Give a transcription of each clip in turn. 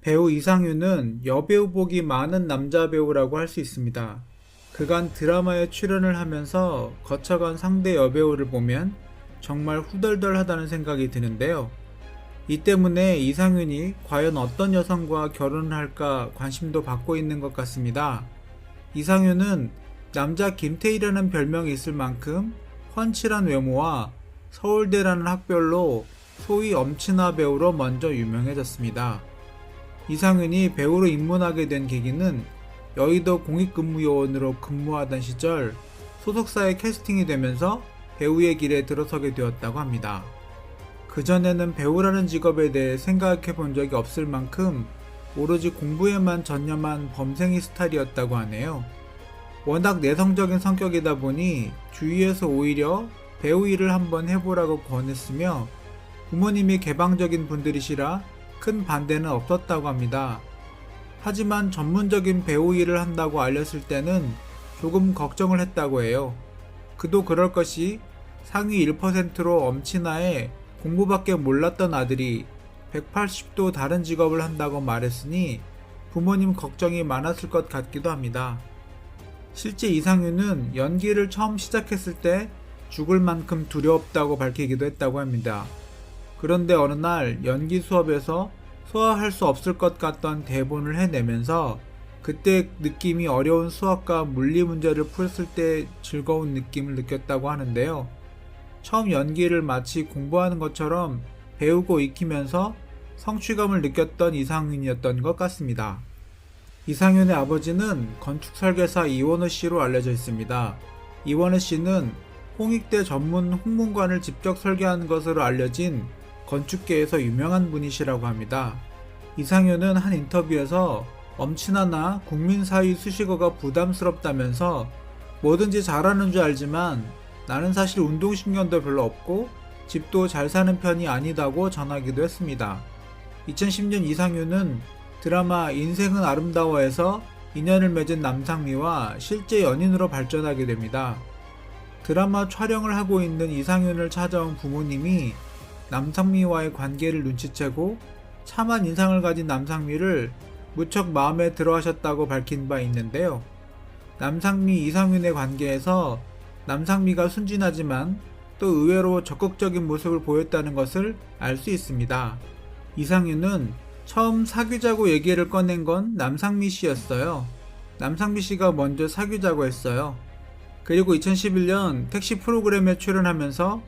배우 이상윤은 여배우복이 많은 남자 배우라고 할 수 있습니다. 그간 드라마에 출연을 하면서 거쳐간 상대 여배우를 보면 정말 후덜덜하다는 생각이 드는데요. 이 때문에 이상윤이 과연 어떤 여성과 결혼을 할까 관심도 받고 있는 것 같습니다. 이상윤은 남자 김태희라는 별명이 있을 만큼 훤칠한 외모와 서울대라는 학별로 소위 엄친아 배우로 먼저 유명해졌습니다. 이상윤이 배우로 입문하게 된 계기는 여의도 공익근무요원으로 근무하던 시절 소속사에 캐스팅이 되면서 배우의 길에 들어서게 되었다고 합니다. 그전에는 배우라는 직업에 대해 생각해 본 적이 없을 만큼 오로지 공부에만 전념한 범생이 스타일이었다고 하네요. 워낙 내성적인 성격이다 보니 주위에서 오히려 배우 일을 한번 해보라고 권했으며 부모님이 개방적인 분들이시라 큰 반대는 없었다고 합니다. 하지만 전문적인 배우 일을 한다고 알렸을 때는 조금 걱정을 했다고 해요. 그도 그럴 것이 상위 1%로 엄친아에 공부밖에 몰랐던 아들이 180도 다른 직업을 한다고 말했으니 부모님 걱정이 많았을 것 같기도 합니다. 실제 이상윤은 연기를 처음 시작했을 때 죽을 만큼 두려웠다고 밝히기도 했다고 합니다. 그런데 어느 날 연기 수업에서 소화할 수 없을 것 같던 대본을 해내면서 그때 느낌이 어려운 수학과 물리 문제를 풀었을 때 즐거운 느낌을 느꼈다고 하는데요. 처음 연기를 마치 공부하는 것처럼 배우고 익히면서 성취감을 느꼈던 이상윤이었던 것 같습니다. 이상윤의 아버지는 건축설계사 이원우 씨로 알려져 있습니다. 이원우 씨는 홍익대 전문 홍문관을 직접 설계하는 것으로 알려진 건축계에서 유명한 분이시라고 합니다. 이상윤은 한 인터뷰에서 엄친아나 국민사위 수식어가 부담스럽다면서 뭐든지 잘하는 줄 알지만 나는 사실 운동신경도 별로 없고 집도 잘 사는 편이 아니다고 전하기도 했습니다. 2010년 이상윤은 드라마 인생은 아름다워에서 인연을 맺은 남상미와 실제 연인으로 발전하게 됩니다. 드라마 촬영을 하고 있는 이상윤을 찾아온 부모님이 남상미와의 관계를 눈치채고 참한 인상을 가진 남상미를 무척 마음에 들어하셨다고 밝힌 바 있는데요. 남상미 이상윤의 관계에서 남상미가 순진하지만 또 의외로 적극적인 모습을 보였다는 것을 알 수 있습니다. 이상윤은 처음 사귀자고 얘기를 꺼낸 건 남상미 씨였어요. 남상미 씨가 먼저 사귀자고 했어요. 그리고 2011년 택시 프로그램에 출연하면서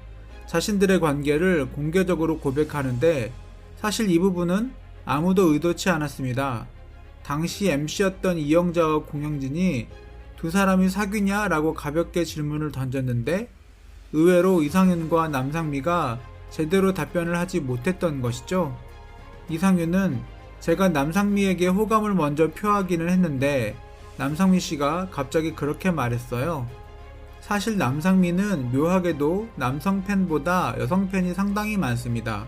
자신들의 관계를 공개적으로 고백하는데 사실 이 부분은 아무도 의도치 않았습니다. 당시 MC였던 이영자와 공영진이 두 사람이 사귀냐? 라고 가볍게 질문을 던졌는데 의외로 이상윤과 남상미가 제대로 답변을 하지 못했던 것이죠. 이상윤은 제가 남상미에게 호감을 먼저 표하기는 했는데 남상미 씨가 갑자기 그렇게 말했어요. 사실 남상미는 묘하게도 남성 팬보다 여성 팬이 상당히 많습니다.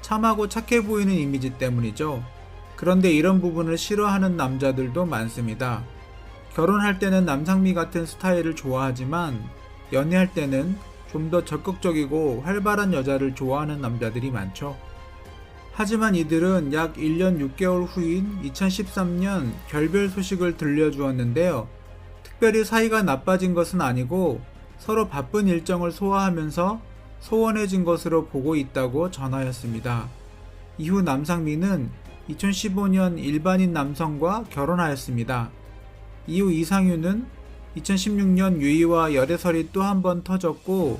참하고 착해 보이는 이미지 때문이죠. 그런데 이런 부분을 싫어하는 남자들도 많습니다. 결혼할 때는 남상미 같은 스타일을 좋아하지만 연애할 때는 좀 더 적극적이고 활발한 여자를 좋아하는 남자들이 많죠. 하지만 이들은 약 1년 6개월 후인 2013년 결별 소식을 들려주었는데요. 특별히 사이가 나빠진 것은 아니고 서로 바쁜 일정을 소화하면서 소원해진 것으로 보고 있다고 전하였습니다. 이후 남상미는 2015년 일반인 남성과 결혼하였습니다. 이후 이상윤은 2016년 유이와 열애설이 또 한 번 터졌고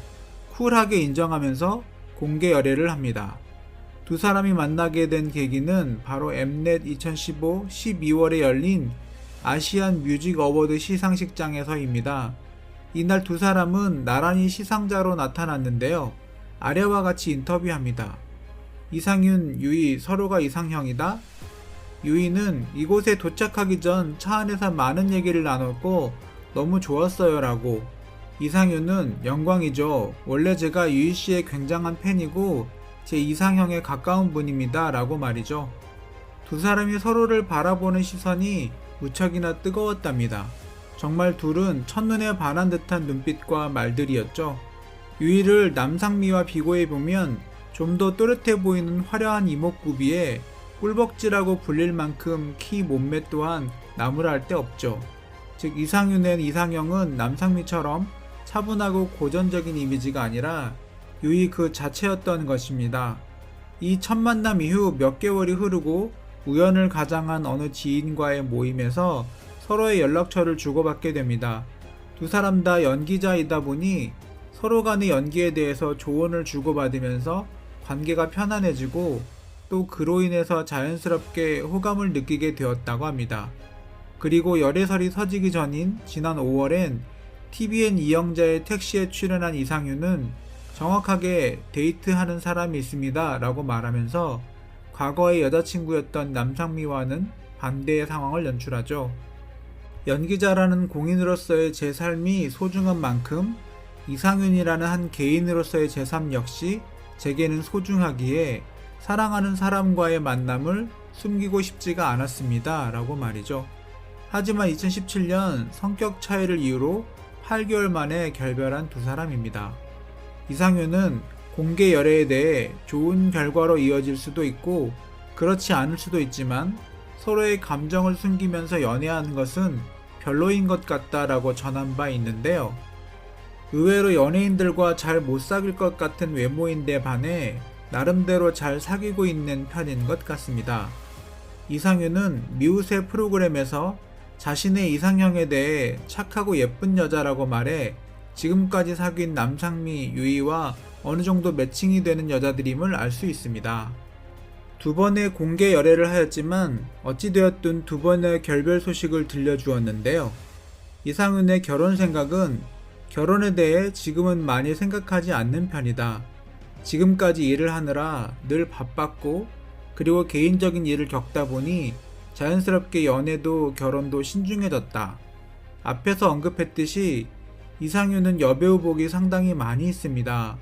쿨하게 인정하면서 공개 열애를 합니다. 두 사람이 만나게 된 계기는 바로 엠넷 2015 12월에 열린 아시안 뮤직 어워드 시상식장에서입니다. 이날 두 사람은 나란히 시상자로 나타났는데요. 아래와 같이 인터뷰합니다. 이상윤, 유이 서로가 이상형이다? 유이는 이곳에 도착하기 전 차 안에서 많은 얘기를 나눴고 너무 좋았어요 라고. 이상윤은 영광이죠. 원래 제가 유이씨의 굉장한 팬이고 제 이상형에 가까운 분입니다 라고 말이죠. 두 사람이 서로를 바라보는 시선이 무척이나 뜨거웠답니다. 정말 둘은 첫눈에 반한 듯한 눈빛과 말들이었죠. 유이를 남상미와 비교해보면 좀 더 또렷해 보이는 화려한 이목구비에 꿀벅지라고 불릴 만큼 키 몸매 또한 나무라 할 데 없죠. 즉 이상윤의 이상형은 남상미처럼 차분하고 고전적인 이미지가 아니라 유이 그 자체였던 것입니다. 이 첫 만남 이후 몇 개월이 흐르고 우연을 가장한 어느 지인과의 모임에서 서로의 연락처를 주고받게 됩니다. 두 사람 다 연기자이다 보니 서로 간의 연기에 대해서 조언을 주고받으면서 관계가 편안해지고 또 그로 인해서 자연스럽게 호감을 느끼게 되었다고 합니다. 그리고 열애설이 터지기 전인 지난 5월엔 TVN 이영자의 택시에 출연한 이상윤은 정확하게 데이트하는 사람이 있습니다 라고 말하면서 과거의 여자친구였던 남상미와는 반대의 상황을 연출하죠. 연기자라는 공인으로서의 제 삶이 소중한 만큼 이상윤이라는 한 개인으로서의 제 삶 역시 제게는 소중하기에 사랑하는 사람과의 만남을 숨기고 싶지가 않았습니다 라고 말이죠. 하지만 2017년 성격 차이를 이유로 8개월 만에 결별한 두 사람입니다. 이상윤은 공개 열애에 대해 좋은 결과로 이어질 수도 있고 그렇지 않을 수도 있지만 서로의 감정을 숨기면서 연애하는 것은 별로인 것 같다라고 전한 바 있는데요. 의외로 연예인들과 잘 못 사귈 것 같은 외모인데 반해 나름대로 잘 사귀고 있는 편인 것 같습니다. 이상윤은 미우새 프로그램에서 자신의 이상형에 대해 착하고 예쁜 여자라고 말해 지금까지 사귄 남상미, 유이와 어느 정도 매칭이 되는 여자들임을 알 수 있습니다. 두 번의 공개 열애를 하였지만 어찌되었든 두 번의 결별 소식을 들려주었는데요. 이상윤의 결혼 생각은 결혼에 대해 지금은 많이 생각하지 않는 편이다. 지금까지 일을 하느라 늘 바빴고 그리고 개인적인 일을 겪다 보니 자연스럽게 연애도 결혼도 신중해졌다. 앞에서 언급했듯이 이상윤은 여배우복이 상당히 많이 있습니다.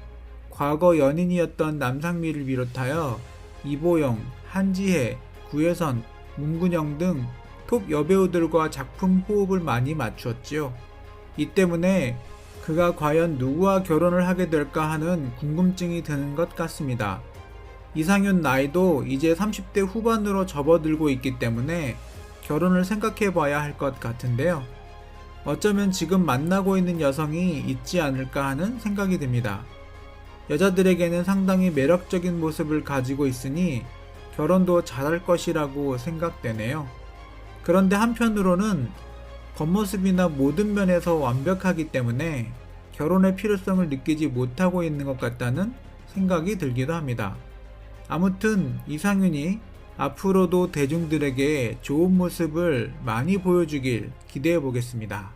과거 연인이었던 남상미를 비롯하여 이보영, 한지혜, 구혜선, 문근영 등 톱 여배우들과 작품 호흡을 많이 맞추었지요. 이 때문에 그가 과연 누구와 결혼을 하게 될까 하는 궁금증이 드는 것 같습니다. 이상윤 나이도 이제 30대 후반으로 접어들고 있기 때문에 결혼을 생각해 봐야 할 것 같은데요. 어쩌면 지금 만나고 있는 여성이 있지 않을까 하는 생각이 듭니다. 여자들에게는 상당히 매력적인 모습을 가지고 있으니 결혼도 잘할 것이라고 생각되네요. 그런데 한편으로는 겉모습이나 모든 면에서 완벽하기 때문에 결혼의 필요성을 느끼지 못하고 있는 것 같다는 생각이 들기도 합니다. 아무튼 이상윤이 앞으로도 대중들에게 좋은 모습을 많이 보여주길 기대해 보겠습니다.